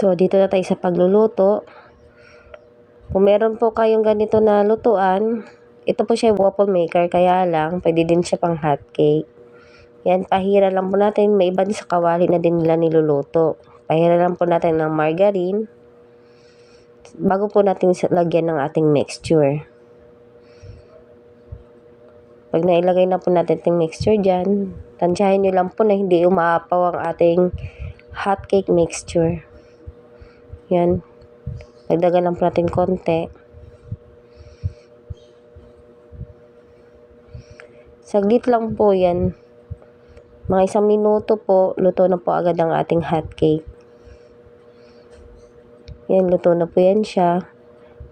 So, dito na tayo sa pagluluto. Kung meron po kayong ganito na lutuan, ito po siya waffle maker, kaya lang, pwede din siya pang hot cake. Yan, pahira lang po natin. May iba din sa kawali na din nila niluluto. Pahira lang po natin ng margarine bago po natin lagyan ng ating mixture. Pag nailagay na po natin yung mixture dyan, tansyahin nyo lang po na hindi umaapaw ang ating hot cake mixture. Yan. Dagdagan lang po natin konti. Saglit lang po yan. Mga 1 minuto po, luto na po agad ang ating hot cake. Yan, luto na po yan siya.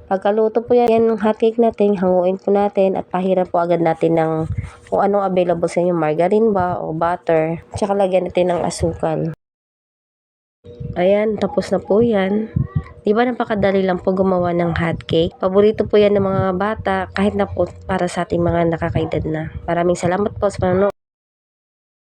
Pagkaluto po yan ng hot cake natin, hanguin po natin at pahira po agad natin ng kung anong available sa inyo, margarine ba o butter. Tsaka lagyan natin ng asukal. Ayan, tapos na po yan. Diba napakadali lang po gumawa ng hot cake? Paborito po yan ng mga bata kahit na po para sa ating mga nakakaedad na. Maraming salamat po sa panonood.